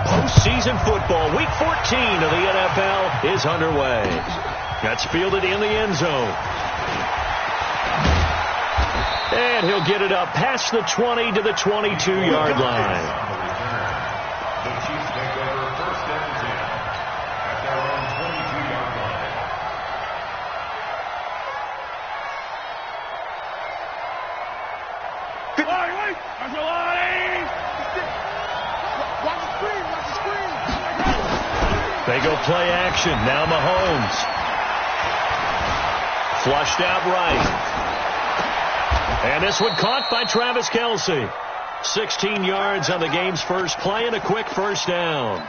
Postseason football, Week 14 of the NFL is underway. That's fielded in the end zone. And he'll get it up past the 20 to the 22-yard line. The Chiefs take over first and 10 at their own 22-yard line. They go play action. Now Mahomes. Flushed out right. And this one caught by Travis Kelce. 16 yards on the game's first play and a quick first down.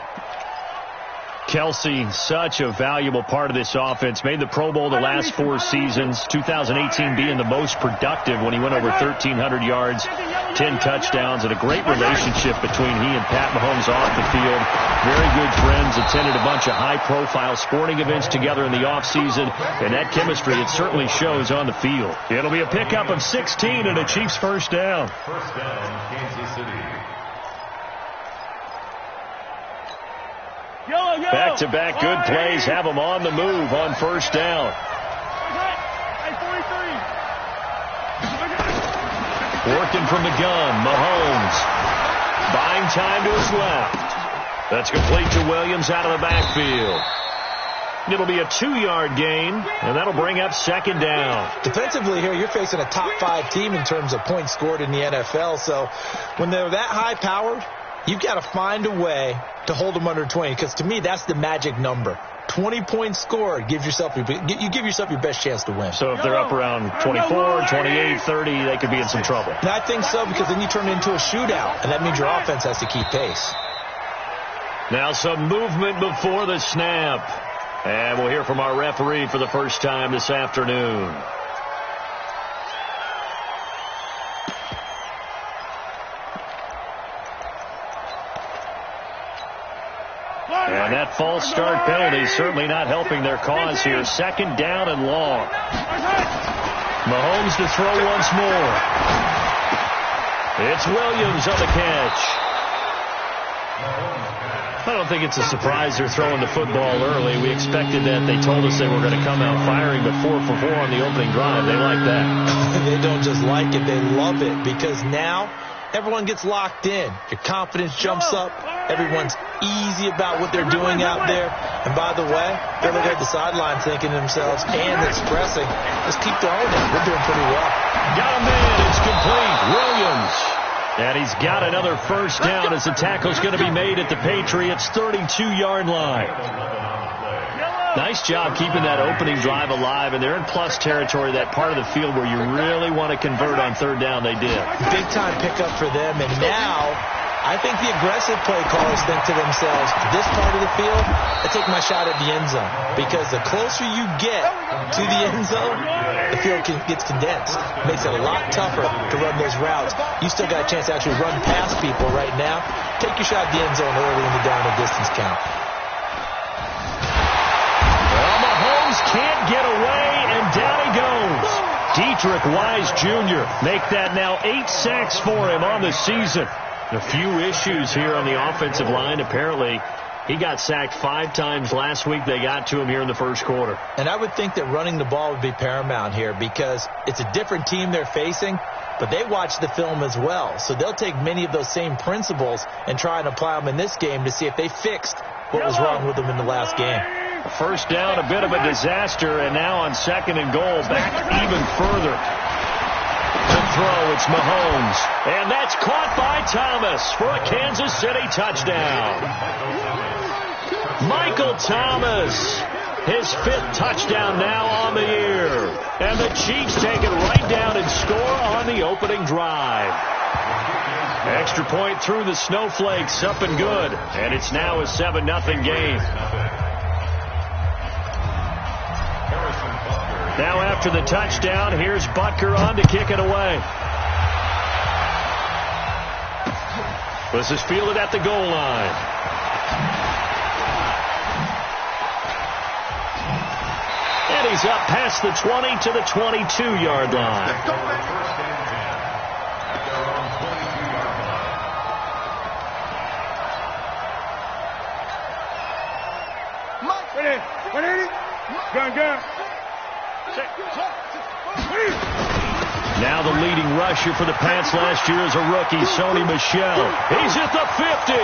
Kelce, such a valuable part of this offense. Made the Pro Bowl the last 4 seasons. 2018 being the most productive when he went over 1,300 yards, 10 touchdowns, and a great relationship between he and Pat Mahomes off the field. Very good friends. Attended a bunch of high-profile sporting events together in the offseason. And that chemistry, it certainly shows on the field. It'll be a pickup of 16 and a Chiefs first down. First down, Kansas City. Back-to-back good plays have them on the move on first down. Working from the gun, Mahomes. Buying time to his left. That's complete to Williams out of the backfield. It'll be a 2-yard gain, and that'll bring up second down. Defensively here, you're facing a top 5 team in terms of points scored in the NFL. So when they're that high-powered, you've got to find a way to hold them under 20, because to me, that's the magic number. 20 points scored gives yourself you give yourself your best chance to win. So if they're up around 24, 28, 30, they could be in some trouble. And I think so, because then you turn it into a shootout, and that means your offense has to keep pace. Now some movement before the snap. And we'll hear from our referee for the first time this afternoon. And that false start penalty certainly not helping their cause here. Second down and long. Mahomes to throw once more. It's Williams on the catch. I don't think it's a surprise they're throwing the football early. We expected that. They told us they were going to come out firing, but 4 for 4 on the opening drive. They like that. They don't just like it. They love it, because now everyone gets locked in. Your confidence jumps up. Everyone's easy about what they're doing out there. And by the way, they're looking at the sideline thinking to themselves and expressing, let's keep throwing it. We're doing pretty well. Got a man. It's complete. Williams. And he's got another first down as the tackle's going to be made at the Patriots' 32-yard line. Nice job keeping that opening drive alive, and they're in plus territory, that part of the field where you really want to convert on third down. They did. Big-time pickup for them, and now I think the aggressive play callers think to themselves, this part of the field, I take my shot at the end zone, because the closer you get to the end zone, the field gets condensed. It makes it a lot tougher to run those routes. You still got a chance to actually run past people right now. Take your shot at the end zone early in the down and distance count. Well, Mahomes can't get away, and down he goes. Dietrich Wise Jr. make that now 8 sacks for him on the season. A few issues here on the offensive line. Apparently, he got sacked 5 times last week. They got to him here in the first quarter. And I would think that running the ball would be paramount here, because it's a different team they're facing, but they watch the film as well. So they'll take many of those same principles and try and apply them in this game to see if they fixed what was wrong with them in the last game. First down, a bit of a disaster, and now on second and goal, back even further. To throw, it's Mahomes. And that's caught by Thomas for a Kansas City touchdown. Michael Thomas, his 5th touchdown now on the year. And the Chiefs take it right down and score on the opening drive. Extra point through the snowflakes, up and good. And it's now a 7-0 game. Now after the touchdown, here's Butker on to kick it away. This is fielded at the goal line. And he's up past the 20 to the 22-yard line. Now the leading rusher for the Pats last year is a rookie, Sony Michel. He's at the 50.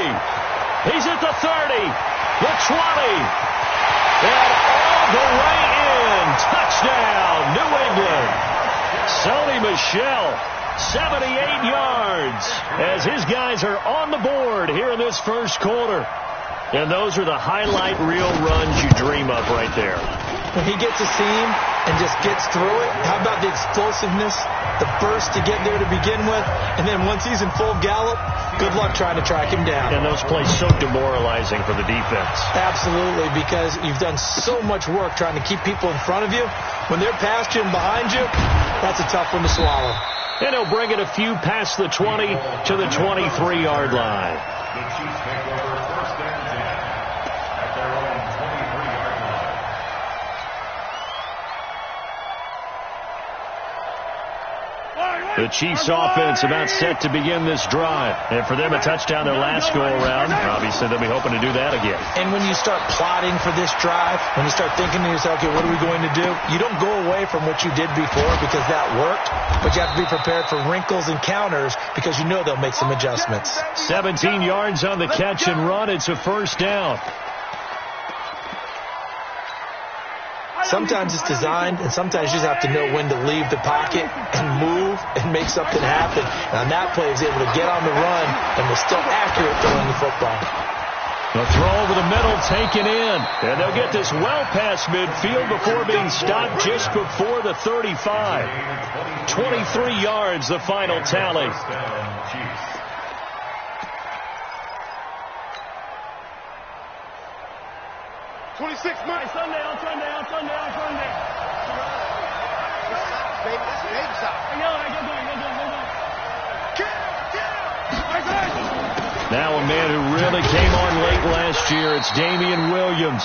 He's at the 30. The 20. And all the way in. Touchdown, New England. Sony Michel, 78 yards, as his guys are on the board here in this first quarter. And those are the highlight reel runs you dream of right there. When he gets a seam and just gets through it, how about the explosiveness, the burst to get there to begin with, and then once he's in full gallop, good luck trying to track him down. And those plays so demoralizing for the defense. Absolutely, because you've done so much work trying to keep people in front of you. When they're past you and behind you, that's a tough one to swallow. And he'll bring it a few past the 20 to the 23-yard line. The Chiefs take over first and 10 at their own 23-yard line. The Chiefs offense about set to begin this drive. And for them, a touchdown their last go-around. Obviously, they'll be hoping to do that again. And when you start plotting for this drive, when you start thinking to yourself, okay, what are we going to do? You don't go away from what you did before because that worked, but you have to be prepared for wrinkles and counters because you know they'll make some adjustments. 17 yards on the catch and run. It's a first down. Sometimes it's designed, and sometimes you just have to know when to leave the pocket and move and make something happen. And on that play, he was able to get on the run and was still accurate throwing the football. The throw over the middle taken in. And they'll get this well past midfield before being stopped just before the 35. 23 yards, the final tally. 26 months. Sunday. Now a man who really came on late last year, it's Damian Williams.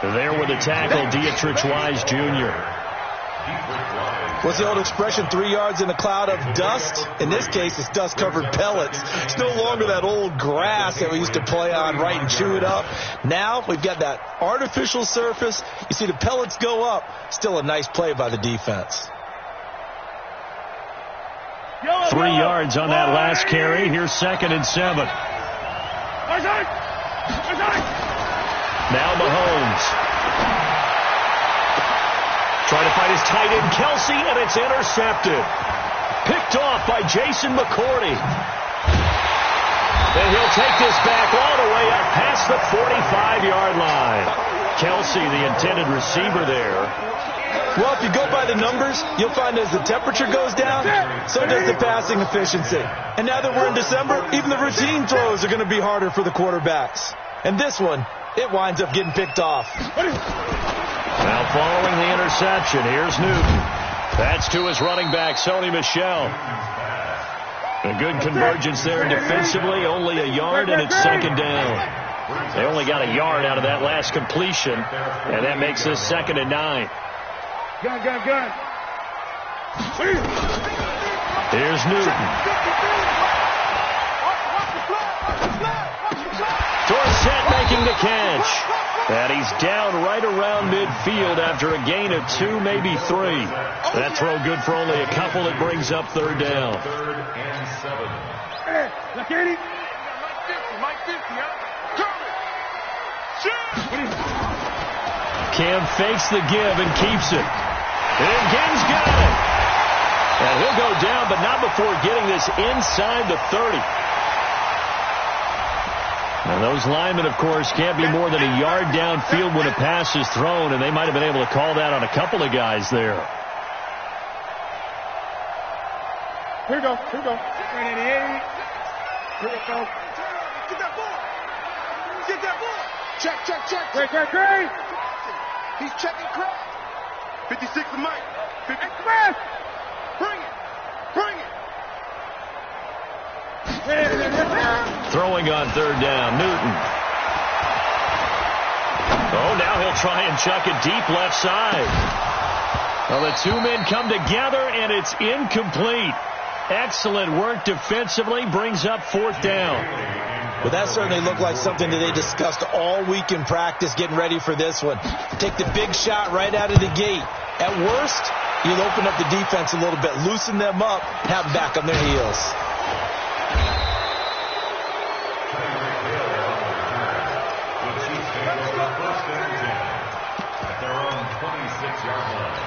There with the tackle, Dietrich Wise Jr. What's the old expression, 3 yards in a cloud of dust? In this case, it's dust-covered pellets. It's no longer that old grass that we used to play on, right, and chew it up. Now we've got that artificial surface. You see the pellets go up. Still a nice play by the defense. 3 yards on that last carry. Here's 2nd and 7. Now Mahomes. Trying to find his tight end, Kelsey, and it's intercepted. Picked off by Jason McCourty. And he'll take this back all the way up past the 45-yard line. Kelsey, the intended receiver there. Well, if you go by the numbers, you'll find as the temperature goes down, so does the passing efficiency. And now that we're in December, even the routine throws are going to be harder for the quarterbacks. And this one, it winds up getting picked off. Now following the interception, here's Newton. That's to his running back, Sony Michel. A good convergence there defensively, only a yard, and it's 2nd down. They only got a yard out of that last completion, and that makes this 2nd and 9. Gun. Here's Newton. Dorsett making the catch. And he's down right around midfield after a gain of 2, maybe 3. That throw good for only a couple. It brings up 3rd down. 3rd and 7. Cam fakes the give and keeps it. And Gibbs got it. And he'll go down, but not before getting this inside the 30. Now, those linemen, of course, can't be more than a yard downfield when a pass is thrown, and they might have been able to call that on a couple of guys there. Here we go. 188. Here we go. Get that ball. Check. Great. He's checking Craig. 56 to Mike. 50. Chris. Bring it. Throwing on 3rd down, Newton. Oh, now he'll try and chuck it deep left side. Well, the two men come together, and it's incomplete. Excellent work defensively, brings up 4th down. Well, that certainly looked like something that they discussed all week in practice getting ready for this one. Take the big shot right out of the gate. At worst, you'll open up the defense a little bit, loosen them up, and have them back on their heels. At their own 26-yard line.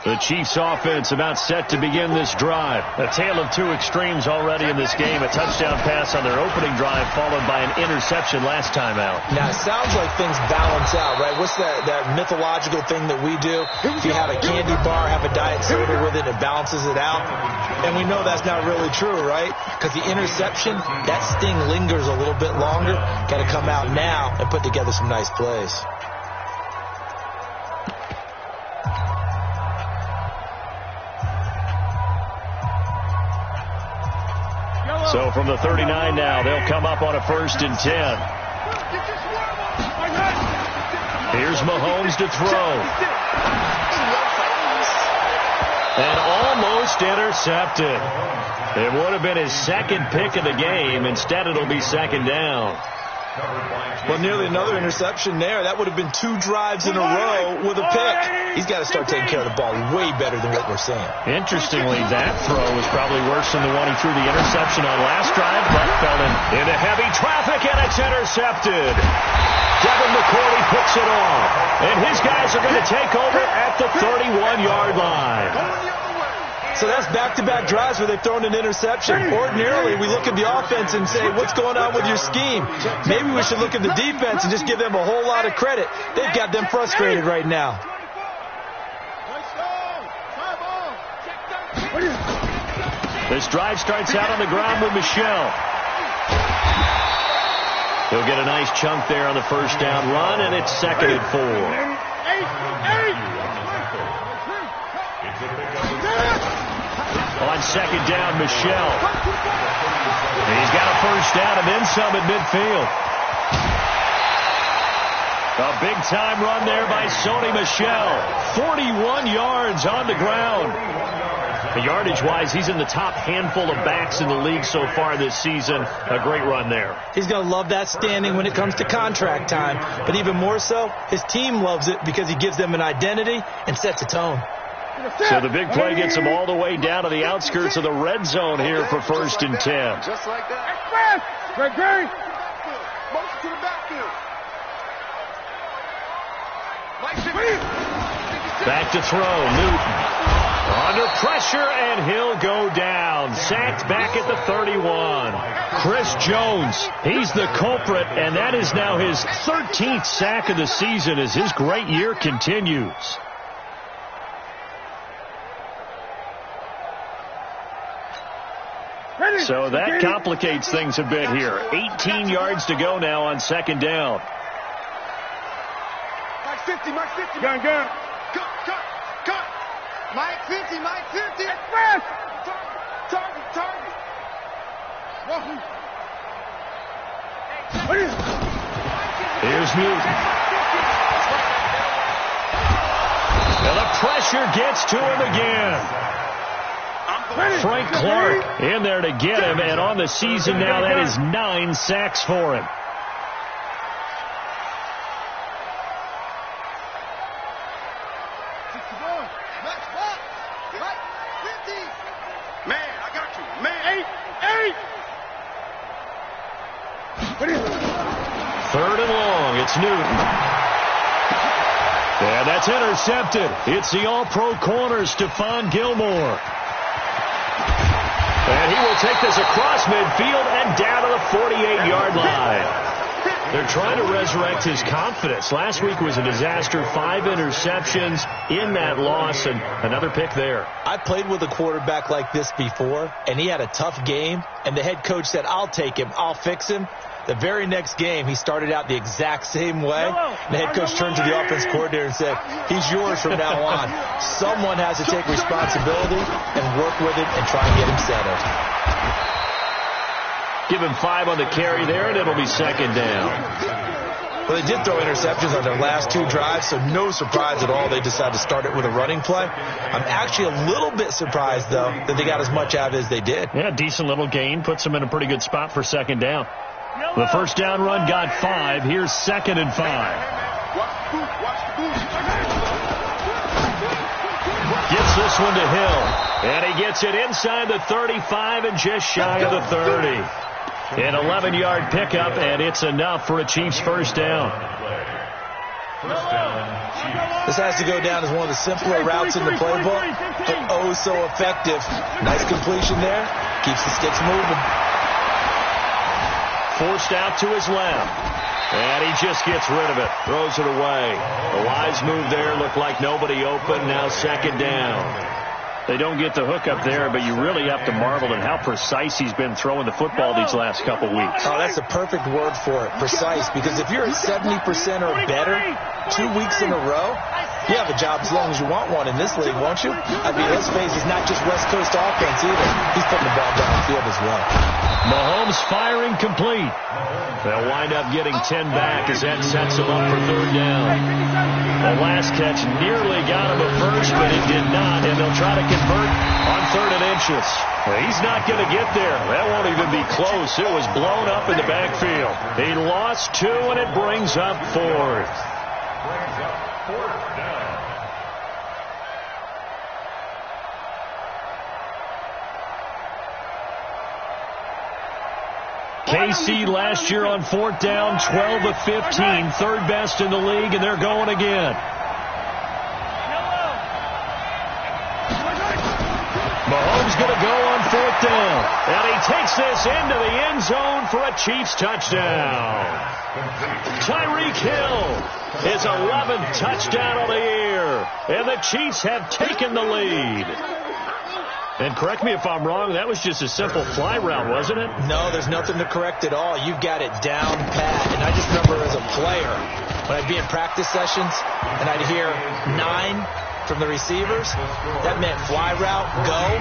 The Chiefs offense about set to begin this drive. A tale of two extremes already in this game. A touchdown pass on their opening drive followed by an interception last time out. Now, it sounds like things balance out, right? What's that mythological thing that we do? If you have a candy bar, have a diet soda with it, it balances it out. And we know that's not really true, right? Because the interception, that sting lingers a little bit longer. Got to come out now and put together some nice plays. So from the 39 now, they'll come up on a 1st and 10. Here's Mahomes to throw. And almost intercepted. It would have been his second pick of the game. Instead, it'll be 2nd down. Well, nearly another interception there. That would have been 2 drives in a row with a pick. He's got to start taking care of the ball way better than what we're seeing. Interestingly, that throw was probably worse than the one he threw the interception on last drive, but fell into heavy traffic, and it's intercepted. Devin McCourty picks it off, and his guys are going to take over at the 31-yard line. So that's back-to-back drives where they've thrown an interception. Ordinarily, we look at the offense and say, what's going on with your scheme? Maybe we should look at the defense and just give them a whole lot of credit. They've got them frustrated right now. This drive starts out on the ground with Michel. He'll get a nice chunk there on the 1st down run, and it's 2nd and 4. On 2nd down, Michel. He's got a 1st down and then some at midfield. A big-time run there by Sony Michel. 41 yards on the ground. Yardage-wise, he's in the top handful of backs in the league so far this season. A great run there. He's going to love that standing when it comes to contract time. But even more so, his team loves it because he gives them an identity and sets a tone. So the big play gets him all the way down to the outskirts of the red zone here for 1st and 10. Just like that. Great. Motion to the backfield. Back to throw. Newton. Under pressure, and he'll go down. Sacked back at the 31. Chris Jones, he's the culprit, and that is now his 13th sack of the season as his great year continues. So that complicates things a bit here. 18 yards to go now on 2nd down. Mike 50. Gun. Cut. Mike 50. Express. Target. Here's Newton. And the pressure gets to him again. Frank Clark in there to get him, and on the season now, that is 9 sacks for him. Man, I got you. Man, 8. 3rd and long, it's Newton. And that's intercepted. It's the all-pro corner, Stephon Gilmore. And he will take this across midfield and down to the 48-yard line. They're trying to resurrect his confidence. Last week was a disaster. 5 interceptions in that loss, and another pick there. I played with a quarterback like this before, and he had a tough game, and the head coach said, I'll take him, I'll fix him. The very next game, he started out the exact same way. The head coach turned to the offense coordinator and said, he's yours from now on. Someone has to take responsibility and work with it and try and get him settled. Give him 5 on the carry there, and it'll be 2nd down. Well, they did throw interceptions on their last 2 drives, so no surprise at all they decided to start it with a running play. I'm actually a little bit surprised, though, that they got as much out of it as they did. Yeah, decent little gain. Puts them in a pretty good spot for second down. The first down run got 5. Here's 2nd and 5. Gets this one to Hill. And he gets it inside the 35 and just shy of the 30. An 11-yard pickup, and it's enough for a Chiefs first down. This has to go down as one of the simpler routes in the playbook, but oh so effective. Nice completion there. Keeps the sticks moving. Forced out to his left. And he just gets rid of it. Throws it away. A wise move there. Looked like nobody open. Now second down. They don't get the hook up there, but you really have to marvel at how precise he's been throwing the football these last couple weeks. Oh, that's the perfect word for it, precise, because if you're at 70% or better 2 weeks in a row, you have a job as long as you want one in this league, won't you? I mean, let's face it, it's not just West Coast offense either. He's putting the ball downfield as well. Mahomes firing complete. They'll wind up getting 10 back as that sets him up for third down. The last catch nearly got him a first, but it did not, and they'll try to convert on 3rd and inches. He's not going to get there. That won't even be close. It was blown up in the backfield. He lost 2, and it brings up 4th. KC last year on 4th down, 12 of 15, 3rd best in the league, and they're going again. Mahomes going to go on 4th down, and he takes this into the end zone for a Chiefs touchdown. Tyreek Hill, his 11th touchdown of the year, and the Chiefs have taken the lead. And correct me if I'm wrong, that was just a simple fly route, wasn't it? No, there's nothing to correct at all. You got it down pat. And I just remember as a player, when I'd be in practice sessions and I'd hear 9 from the receivers, that meant fly route, go,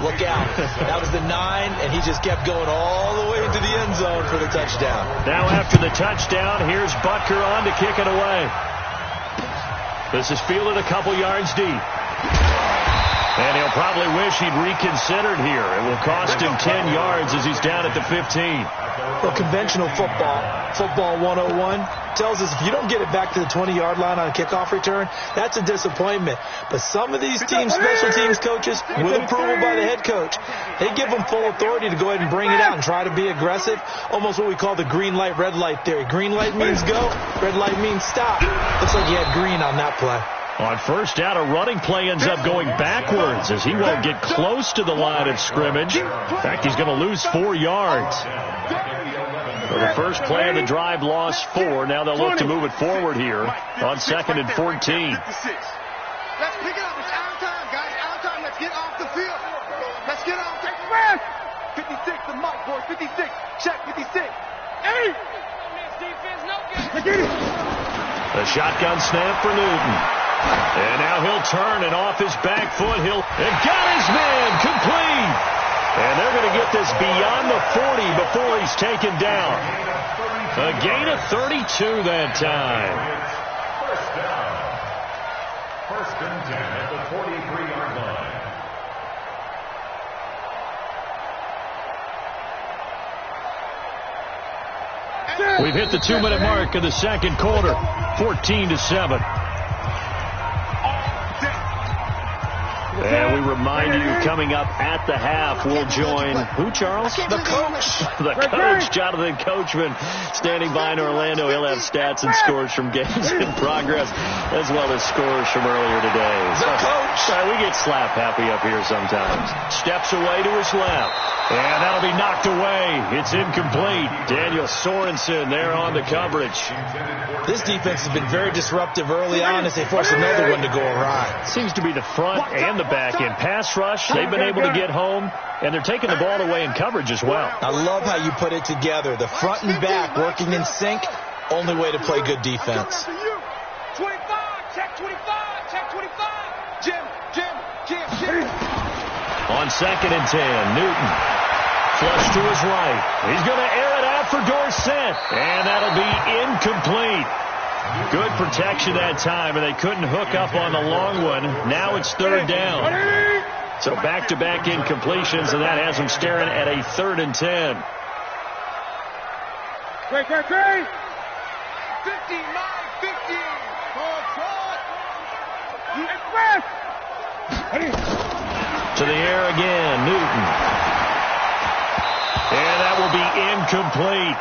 look out. That was the 9, and he just kept going all the way into the end zone for the touchdown. Now after the touchdown, here's Butker on to kick it away. This is fielded a couple yards deep. And he'll probably wish he'd reconsidered here. It will cost him 10 yards as he's down at the 15. Well, conventional football 101, tells us if you don't get it back to the 20-yard line on a kickoff return, that's a disappointment. But some of these teams, special teams coaches, with approval by the head coach, they give them full authority to go ahead and bring it out and try to be aggressive, almost what we call the green light, red light theory. Green light means go, red light means stop. Looks like he had green on that play. On first down, a running play ends up going backwards as he won't get close to the line of scrimmage. In fact, he's going to lose 4 yards. So the first play of the drive lost 4. Now they'll look to move it forward here on 2nd and 14. Let's pick it up. It's our time, guys. Our time. Let's get off the field. Let's get off. Take the rest. 56, the mark, boys. 56. Check 56. Hey! Let's get it. The shotgun snap for Newton. And now he'll turn, and off his back foot, and got his man complete. And they're going to get this beyond the 40 before he's taken down. A gain of 32 that time. First and 10 at the 43-yard line. We've hit the 2-minute mark of the second quarter, 14-7. And we remind you, coming up at the half, we'll join who, Charles? The coach. The coach, Jonathan Coachman, standing by in Orlando. He'll have stats and scores from games in progress, as well as scores from earlier today. The coach. We get slap happy up here sometimes. Steps away to his left. And that'll be knocked away. It's incomplete. Daniel Sorensen there on the coverage. This defense has been very disruptive early on as they force another one to go awry. Seems to be the front and the back end. Pass rush, they've been able to get home, and they're taking the ball away in coverage as well. I love how you put it together. The front and back working in sync, only way to play good defense. 25, check 25, check 25. Jim. On 2nd and 10, Newton. Flush to his right. He's going to air it out for Dorsett, and that'll be incomplete. Good protection that time, and they couldn't hook up on the long one. Now it's third down. So back-to-back incompletions, and that has them staring at a 3rd and 10. Great. 59, 50. To the air again, Newton. And that will be incomplete.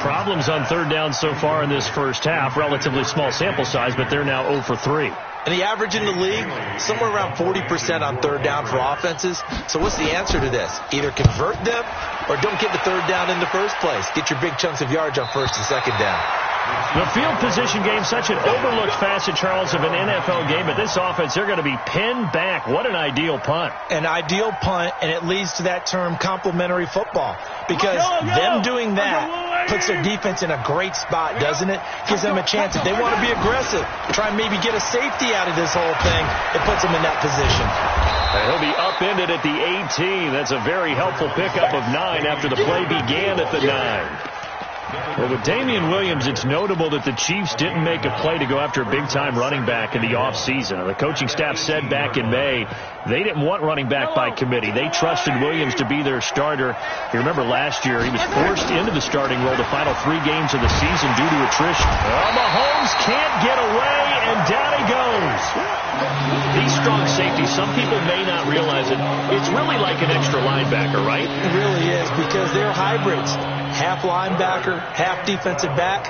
Problems on third down so far in this first half. Relatively small sample size, but they're now 0 for 3. And the average in the league, somewhere around 40% on third down for offenses. So what's the answer to this? Either convert them or don't get the third down in the first place. Get your big chunks of yards on first and second down. The field position game, such an overlooked facet, Charles, of an NFL game. But this offense, they're going to be pinned back. What an ideal punt. An ideal punt, and it leads to that term complementary football. Because them doing that puts their defense in a great spot, doesn't it? Gives them a chance. If they want to be aggressive, try and maybe get a safety out of this whole thing, it puts them in that position. And he'll be upended at the 18. That's a very helpful pickup of 9 after the play began at the 9. Well, with Damian Williams, it's notable that the Chiefs didn't make a play to go after a big-time running back in the offseason. The coaching staff said back in May they didn't want running back by committee. They trusted Williams to be their starter. You remember last year he was forced into the starting role the final 3 games of the season due to attrition. Mahomes can't get away, and down he goes. These strong safeties, some people may not realize it. It's really like an extra linebacker, right? It really is, because they're hybrids. Half linebacker, half defensive back.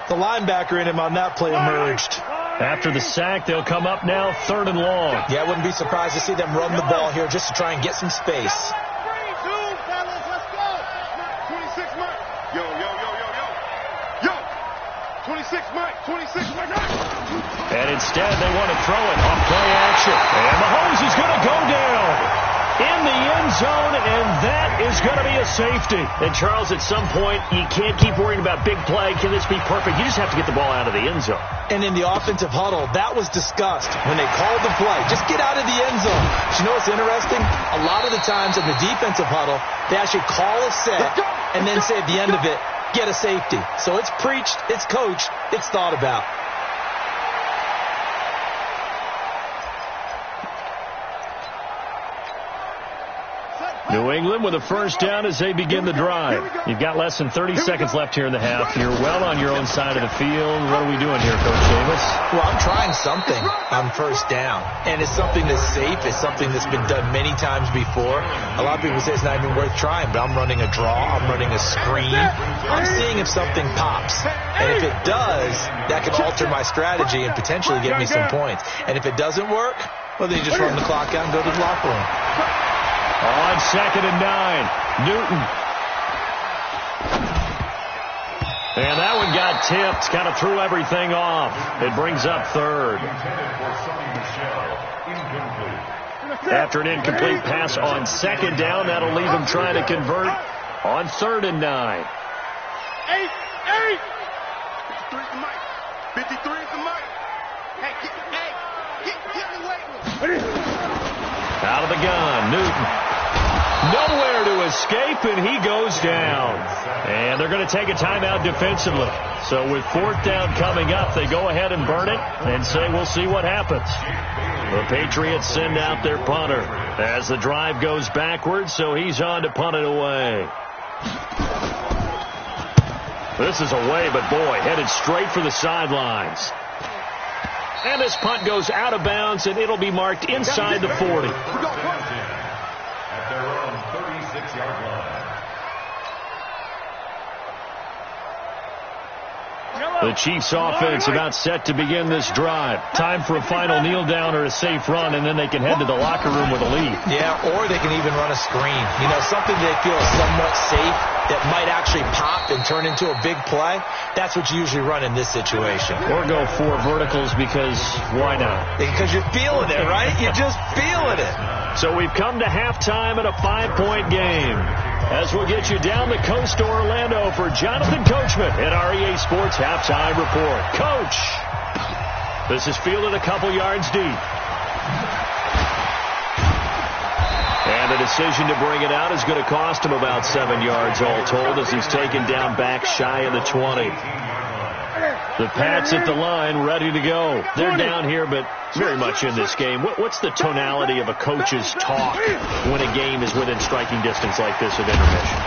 The linebacker in him on that play emerged. After the sack, they'll come up now 3rd and long. Yeah, I wouldn't be surprised to see them run the ball here just to try and get some space. 26, Mike. And instead, they want to throw it off play action. And Mahomes is going to go down in the end zone, and that is going to be a safety. And, Charles, at some point, you can't keep worrying about big play. Can this be perfect? You just have to get the ball out of the end zone. And in the offensive huddle, that was discussed when they called the play. Just get out of the end zone. But you know what's interesting? A lot of the times in the defensive huddle, they actually call a set and then say at the end of it, get a safety. So it's preached, it's coached, it's thought about. New England with a first down as they begin the drive. You've got less than 30 seconds left here in the half. You're well on your own side of the field. What are we doing here, Coach Davis? Well, I'm trying something on first down. And it's something that's safe. It's something that's been done many times before. A lot of people say it's not even worth trying, but I'm running a draw. I'm running a screen. I'm seeing if something pops. And if it does, that can alter my strategy and potentially get me some points. And if it doesn't work, well, then you just run the clock out and go to the locker room. On 2nd and 9, Newton. And that one got tipped, kind of threw everything off. It brings up 3rd. After an incomplete pass on 2nd down, that'll leave him trying to convert on 3rd and 9. 53 is the mic. Hey, get me waiting. Out of the gun, Newton. Nowhere to escape, and he goes down. And they're going to take a timeout defensively. So with 4th down coming up, they go ahead and burn it and say, we'll see what happens. The Patriots send out their punter as the drive goes backwards, so he's on to punt it away. This is away, but boy, headed straight for the sidelines. And this punt goes out of bounds, and it'll be marked inside the 40. At their own 36-yard line. The Chiefs offense about set to begin this drive. Time for a final kneel down or a safe run, and then they can head to the locker room with a lead. Yeah, or they can even run a screen. You know, something they feel is somewhat safe that might actually pop and turn into a big play. That's what you usually run in this situation. Or go 4 verticals because why not? Because you're feeling it, right? You're just feeling it. So we've come to halftime in a 5-point game. As we'll get you down the coast to Orlando for Jonathan Coachman at our EA Sports Halftime Report. Coach, this is fielded a couple yards deep. And And the decision to bring it out is going to cost him about 7 yards all told as he's taken down back shy of the 20. The Pats at the line, ready to go. They're down here, but very much in this game. What's the tonality of a coach's talk when a game is within striking distance like this at intermission?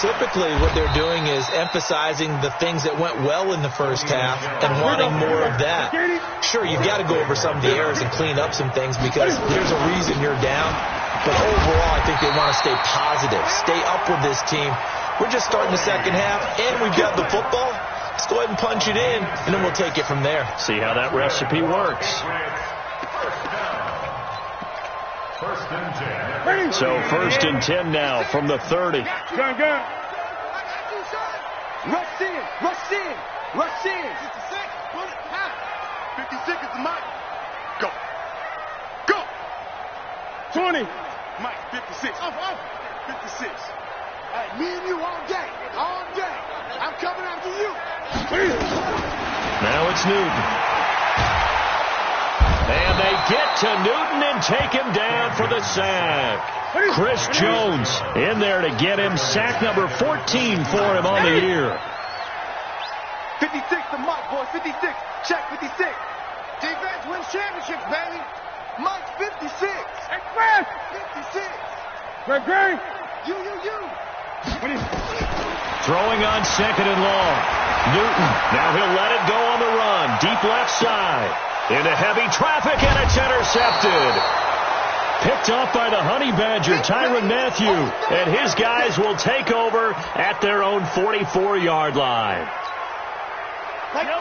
Typically, what they're doing is emphasizing the things that went well in the first half and wanting more of that. Sure, you've got to go over some of the errors and clean up some things because there's a reason you're down. But overall, I think they want to stay positive, stay up with this team. We're just starting the second half, and we've got the football. Let's go ahead and punch it in, and then we'll take it from there. See how that recipe works. So 1st and 10 now from the 30. Rush in, rush in, rush in. 56 is the mic. Go. Go. 20. Mike, 56. 56. All right, me and you all day. All day. I'm coming after you. Now it's Newton. And they get to Newton and take him down for the sack. Chris Jones in there to get him. Sack number 14 for him on the year. 56 to Mike, boys. 56. Check 56. Defense wins championships, baby. Mike's 56. 56. Great. You. Throwing on 2nd and long. Newton. Now he'll let it go on the run. Deep left side. Into heavy traffic, and it's intercepted. Picked off by the Honey Badger, Tyrann Mathieu. And his guys will take over at their own 44-yard line.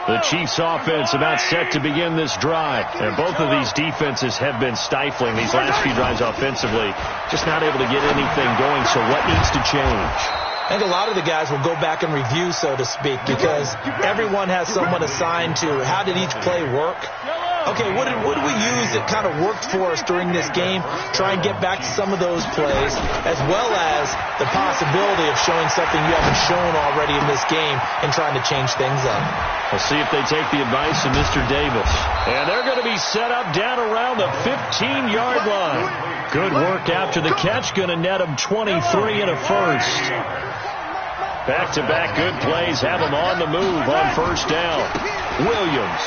The Chiefs offense about set to begin this drive. And both of these defenses have been stifling these last few drives offensively. Just not able to get anything going, so what needs to change? I think a lot of the guys will go back and review, so to speak, because everyone has someone assigned to how did each play work. Okay, what did we use that kind of worked for us during this game? Try and get back to some of those plays, as well as the possibility of showing something you haven't shown already in this game and trying to change things up. We'll see if they take the advice of Mr. Davis. And they're going to be set up down around the 15-yard line. Good work after the catch, going to net them 23 and a first. Back-to-back good plays have them on the move on 1st down. Williams.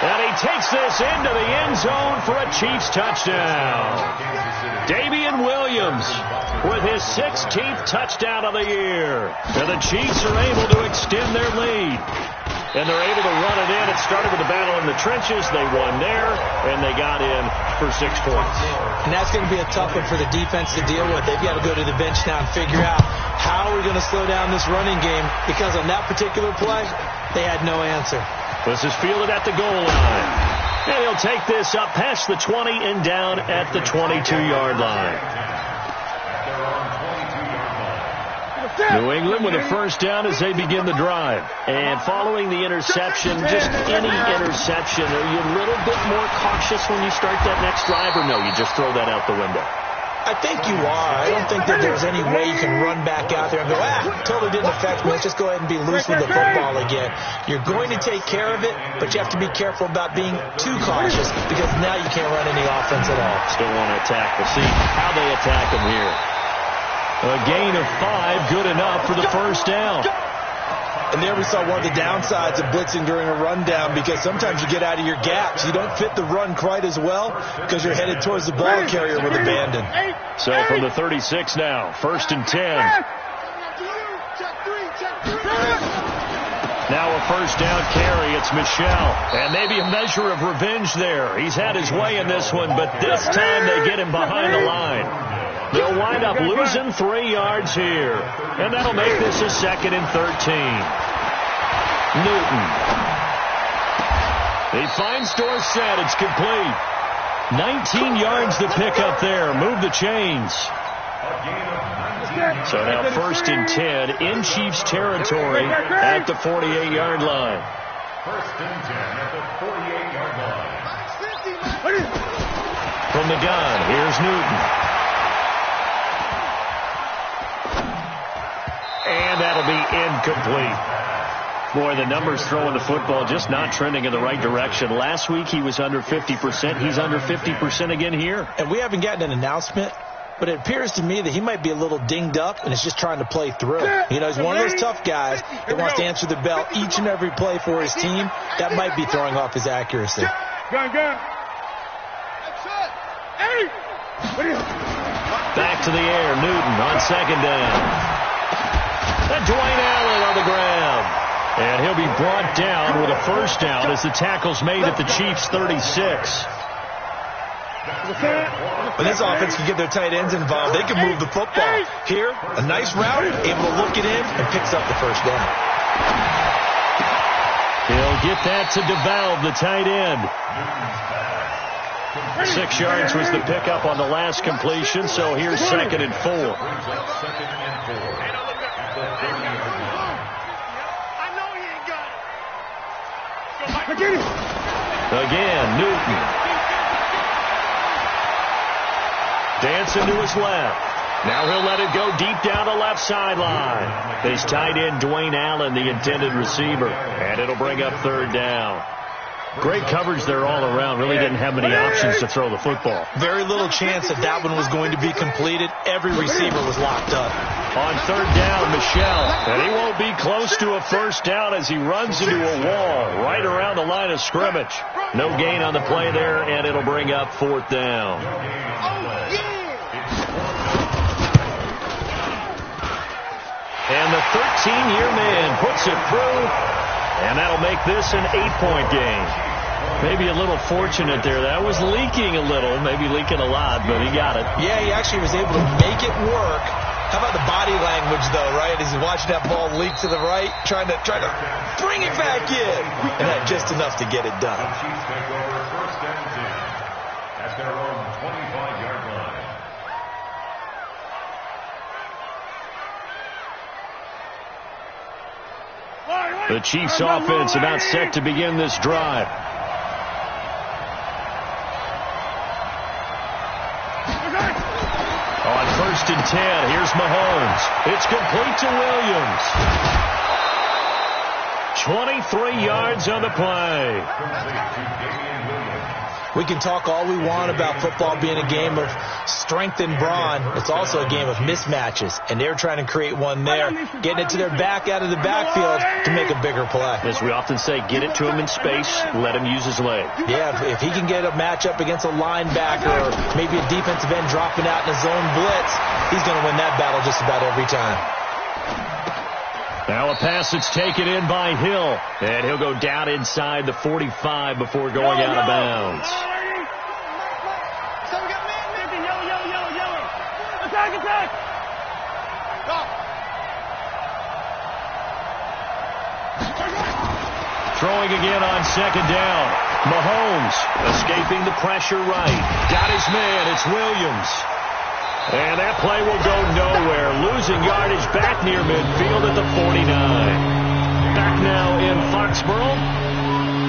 And he takes this into the end zone for a Chiefs touchdown. Damian Williams with his 16th touchdown of the year. And the Chiefs are able to extend their lead. And they're able to run it in. It started with a battle in the trenches. They won there, and they got in for 6 points. And that's going to be a tough one for the defense to deal with. They've got to go to the bench now and figure out how are we going to slow down this running game, because on that particular play, they had no answer. This is fielded at the goal line. And he'll take this up past the 20 and down at the 22-yard line. New England with a 1st down as they begin the drive. And following the interception, just any interception, are you a little bit more cautious when you start that next drive, or no, you just throw that out the window? I think you are. I don't think that there's any way you can run back out there and go, totally didn't affect me. Let's just go ahead and be loose with the football again. You're going to take care of it, but you have to be careful about being too cautious, because now you can't run any offense at all. Still want to attack. We'll see how they attack them here. A gain of 5, good enough for the 1st down. And there we saw one of the downsides of blitzing during a rundown, because sometimes you get out of your gaps. You don't fit the run quite as well because you're headed towards the ball carrier with abandon. So from the 36 now, 1st and 10. Now a 1st down carry. It's Michel. And maybe a measure of revenge there. He's had his way in this one, but this time they get him behind the line. They'll wind up losing 3 yards here. And that'll make this a 2nd and 13. Newton. He finds Dorsett. It's complete. 19 yards to pick up there. Move the chains. So now 1st and 10 in Chiefs territory at the 48-yard line. 1st and 10 at the 48-yard line. From the gun, here's Newton. And that'll be incomplete. Boy, the numbers throwing the football just not trending in the right direction. Last week he was under 50%. He's under 50% again here. And we haven't gotten an announcement, but it appears to me that he might be a little dinged up and is just trying to play through. You know, he's one of those tough guys that wants to answer the bell each and every play for his team. That might be throwing off his accuracy. Back to the air, Newton on second down. And Dwayne Allen on the ground. And he'll be brought down with a first down as the tackle's made at the Chiefs' 36. When this offense can get their tight ends involved, they can move the football. Here, a nice route, able to look it in, and picks up the first down. He'll get that to DeValve, the tight end. 6 yards was the pickup on the last completion, so here's 2nd and 4. Again, Newton. Dancing to his left. Now he'll let it go deep down the left sideline. His tight end, Dwayne Allen, the intended receiver. And it'll bring up 3rd down. Great coverage there all around. Really didn't have many options to throw the football. Very little chance that one was going to be completed. Every receiver was locked up. On 3rd down, Michel. And he won't be close to a first down as he runs into a wall right around the line of scrimmage. No gain on the play there, and it'll bring up 4th down. And the 13-year man puts it through. And that'll make this an 8-point game. Maybe a little fortunate there. That was leaking a little, maybe leaking a lot, but he got it. Yeah, he actually was able to make it work. How about the body language, though, right? As he's watching that ball leak to the right, trying to bring it back in. And had just enough to get it done. The Chiefs take over 1st and 10 at their own 25-yard line. The Chiefs offense about set to begin this drive. On 1st and 10, here's Mahomes. It's complete to Williams. 23 yards on the play. We can talk all we want about football being a game of strength and brawn. It's also a game of mismatches, and they're trying to create one there, getting it to their back out of the backfield to make a bigger play. As we often say, get it to him in space, let him use his leg. Yeah, if he can get a matchup against a linebacker or maybe a defensive end dropping out in a zone blitz, he's going to win that battle just about every time. Now a pass that's taken in by Hill. And he'll go down inside the 45 before going out of bounds. Throwing again on 2nd down. Mahomes escaping the pressure right. Got his man. It's Williams. And that play will go nowhere. Losing yardage back near midfield at the 49. Back now in Foxborough.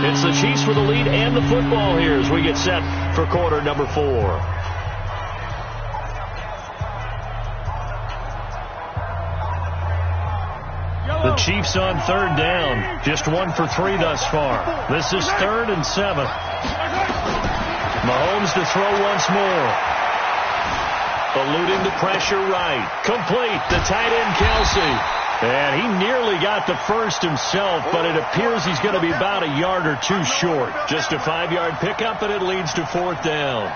It's the Chiefs with the lead and the football here as we get set for quarter number 4. The Chiefs on 3rd down. Just 1 for 3 thus far. This is 3rd and 7. Mahomes to throw once more. Eluding the pressure right. Complete. The tight end, Kelsey. And he nearly got the first himself, but it appears he's going to be about a yard or 2 short. Just a 5-yard pickup, and it leads to 4th down.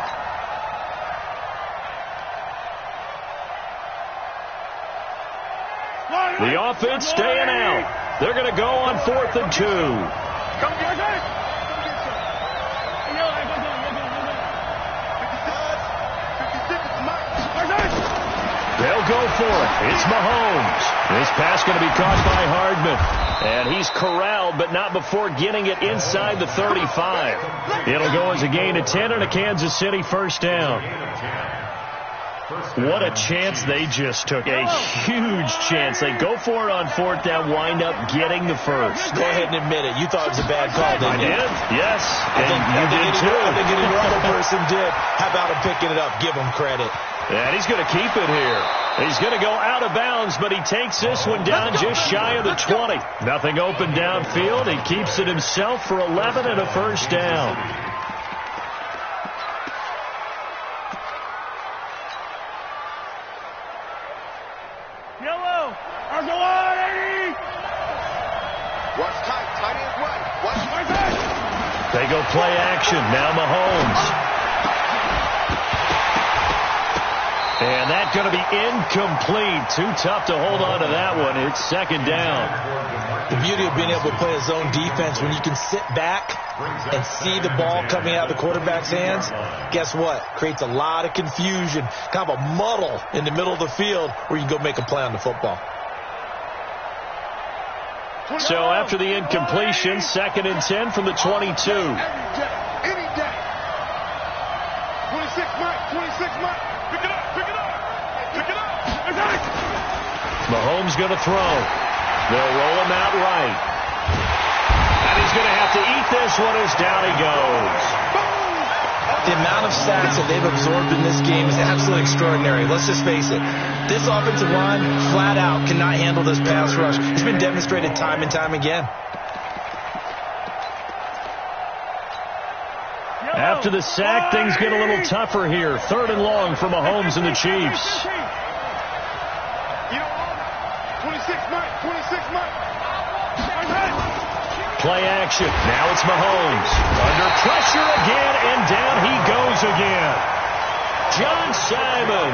The offense staying out. They're going to go on 4th and 2. They'll go for it. It's Mahomes. This pass going to be caught by Hardman. And he's corralled, but not before getting it inside the 35. It'll go as a gain of 10 and a Kansas City first down. What a chance they just took. A huge chance. They go for it on fourth down, wind up getting the first. Go ahead and admit it. You thought it was a bad call, didn't you? I did, yes. And you did too. I think any other person did. How about him picking it up? Give him credit. And he's going to keep it here. He's going to go out of bounds, but he takes this one down just shy of the 20. Nothing open downfield. He keeps it himself for 11 and a first down. Yellow. Argo on, 80. Watch tight. Tight end right. Watch tight. They go play action. Now Mahomes. And that's going to be incomplete. Too tough to hold on to that one. It's second down. The beauty of being able to play a zone defense, when you can sit back and see the ball coming out of the quarterback's hands, guess what? Creates a lot of confusion, kind of a muddle in the middle of the field where you can go make a play on the football. So after the incompletion, 2nd and 10 from the 22. Any day. 26 Mike. 26 Mike. Pick it up. Pick it up. Pick it up. Mahomes going to throw. They'll roll him out right. And he's going to have to eat this one as down he goes. The amount of sacks that they've absorbed in this game is absolutely extraordinary. Let's just face it. This offensive line, flat out, cannot handle this pass rush. It's been demonstrated time and time again. After the sack, things get a little tougher here. 3rd and long for Mahomes and the Chiefs. 26 Mike. 26 Mike. Play action. Now it's Mahomes. Under pressure again, and down he goes again. John Simon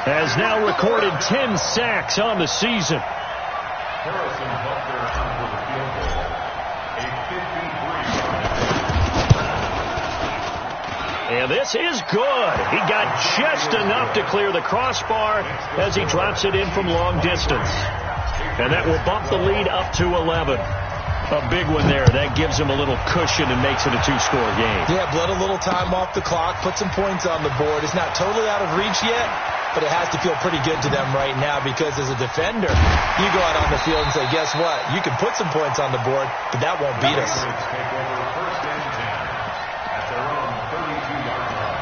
has now recorded 10 sacks on the season. Harrison Butler for the field goal. A 53-yard. And this is good. He got just enough to clear the crossbar as he drops it in from long distance. And that will bump the lead up to 11. A big one there. That gives him a little cushion and makes it a 2-score game. Yeah, bled a little time off the clock, put some points on the board. It's not totally out of reach yet, but it has to feel pretty good to them right now because as a defender, you go out on the field and say, guess what? You can put some points on the board, but that won't beat us. Take over 1st and 10 at their own 32-yard line.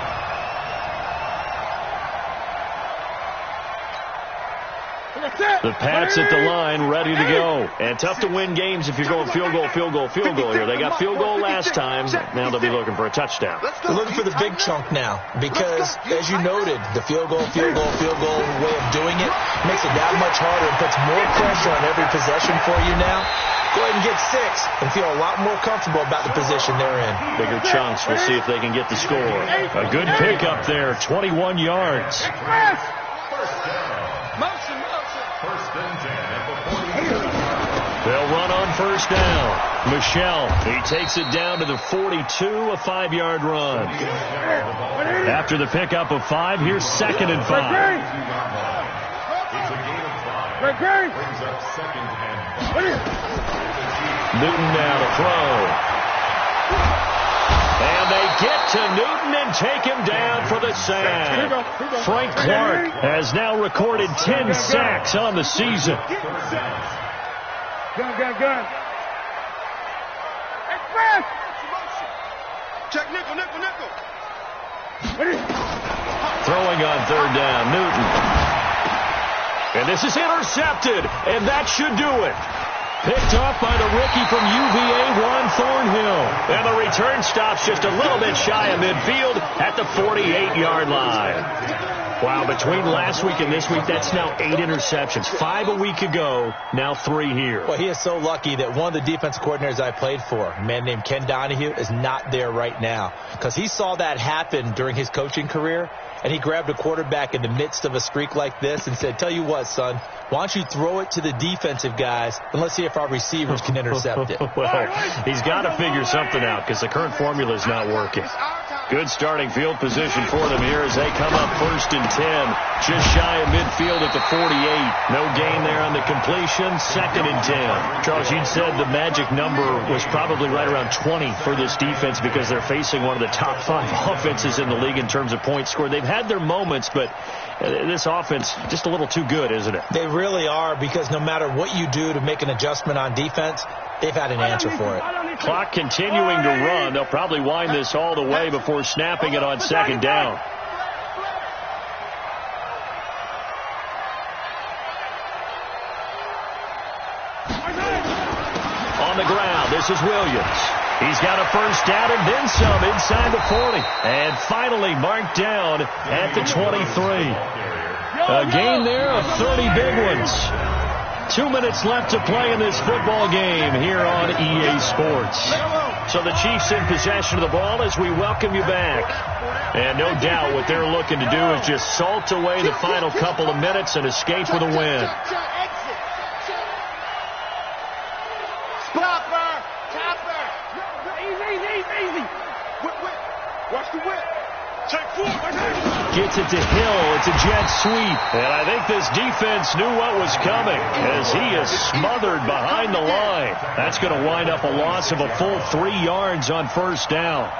The Pats at the line, ready to go. And tough to win games if you're going field goal here. They got field goal last time. Now they'll be looking for a touchdown. We're looking for the big chunk now because, as you noted, the field goal way of doing it makes it that much harder and puts more pressure on every possession for you now. Go ahead and get 6 and feel a lot more comfortable about the position they're in. Bigger chunks. We'll see if they can get the score. A good pickup there, 21 yards. First and 10 at the 42. They'll run on first down. Michelle, he takes it down to the 42, a 5-yard run. After the pickup of 5, here's 2nd and 5. It's a gain of 5. Brings up 2nd and 5. Newton now to throw. And they get to Newton and take him down for the sack. Frank Clark has now recorded 10 sacks on the season. Gun. Express! Check nickel. Throwing on 3rd down, Newton. And this is intercepted, and that should do it. Picked off by the rookie from UVA, Juan Thornhill. And the return stops just a little bit shy of midfield at the 48-yard line. Wow, between last week and this week, that's now 8 interceptions. 5 a week ago, now 3 here. Well, he is so lucky that one of the defensive coordinators I played for, a man named Ken Donahue, is not there right now. Because he saw that happen during his coaching career, and he grabbed a quarterback in the midst of a streak like this and said, tell you what, son, why don't you throw it to the defensive guys, and let's see if our receivers can intercept it. Well, he's got to figure something out because the current formula is not working. Good starting field position for them here as they come up 1st and 10. Just shy of midfield at the 48. No gain there on the completion. 2nd and 10. Charles, you'd said the magic number was probably right around 20 for this defense because they're facing one of the top 5 offenses in the league in terms of points scored. They've had their moments, but this offense just a little too good, isn't it? They really are, because no matter what you do to make an adjustment on defense, they've had an answer for it. Clock continuing to run. They'll probably wind this all the way before snapping it on 2nd down. On the ground, this is Williams. He's got a 1st down and then some inside the 40. And finally marked down at the 23. A gain there of 30 big ones. 2 minutes left to play in this football game here on EA Sports. So the Chiefs in possession of the ball as we welcome you back. And no doubt what they're looking to do is just salt away the final couple of minutes and escape with a win. Stopper! Chopper! Easy! Watch the whip! Check 4! Gets it to Hill. It's a jet sweep. And I think this defense knew what was coming as he is smothered behind the line. That's going to wind up a loss of a full 3 yards on 1st down.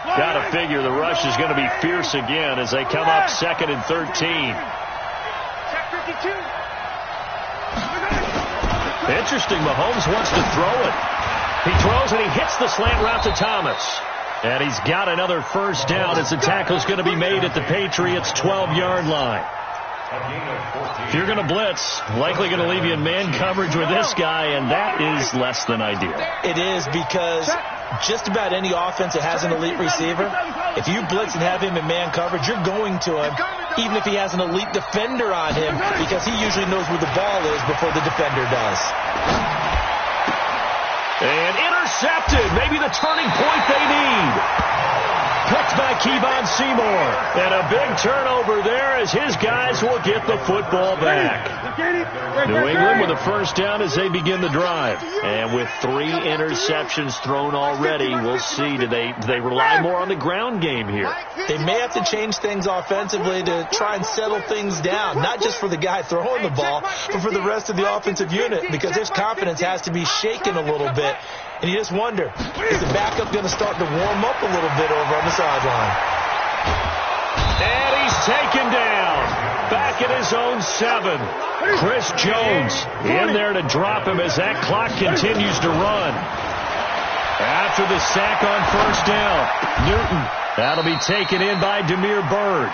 Got to figure the rush is going to be fierce again as they come up 2nd and 13. Check 52! Interesting, Mahomes wants to throw it. He throws and he hits the slant route to Thomas. And he's got another 1st down as the tackle's going to be made at the Patriots' 12-yard line. If you're going to blitz, likely going to leave you in man coverage with this guy, and that is less than ideal. It is, because just about any offense that has an elite receiver, if you blitz and have him in man coverage, you're going to him, even if he has an elite defender on him, because he usually knows where the ball is before the defender does. And intercepted. Maybe the turning point they need. Picked by Kevon Seymour. And a big turnover there as his guys will get the football back. New England with a 1st down as they begin the drive. And with 3 interceptions thrown already, we'll see. Do they rely more on the ground game here? They may have to change things offensively to try and settle things down, not just for the guy throwing the ball, but for the rest of the offensive unit, because his confidence has to be shaken a little bit. And you just wonder, is the backup going to start to warm up a little bit over on the sideline? And he's taken down. Back at his own 7. Chris Jones in there to drop him as that clock continues to run. After the sack on 1st down, Newton. That'll be taken in by Demir Bird.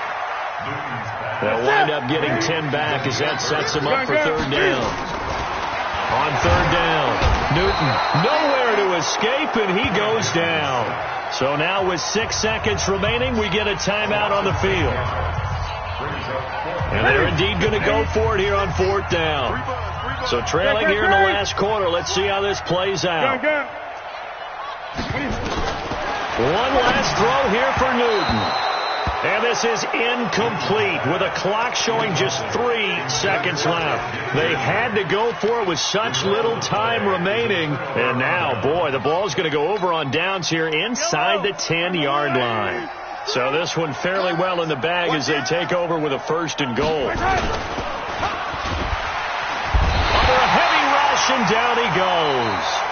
They'll wind up getting 10 back as that sets them up for 3rd down. On 3rd down, Newton nowhere to escape, and he goes down. So now with 6 seconds remaining, we get a timeout on the field. And they're indeed going to go for it here on 4th down. So trailing here in the last quarter. Let's see how this plays out. One last throw here for Newton. And this is incomplete with a clock showing just 3 seconds left. They had to go for it with such little time remaining. And now, boy, the ball's going to go over on downs here inside the 10-yard line. So this one fairly well in the bag as they take over with a 1st and goal. Under a heavy rush, and down he goes.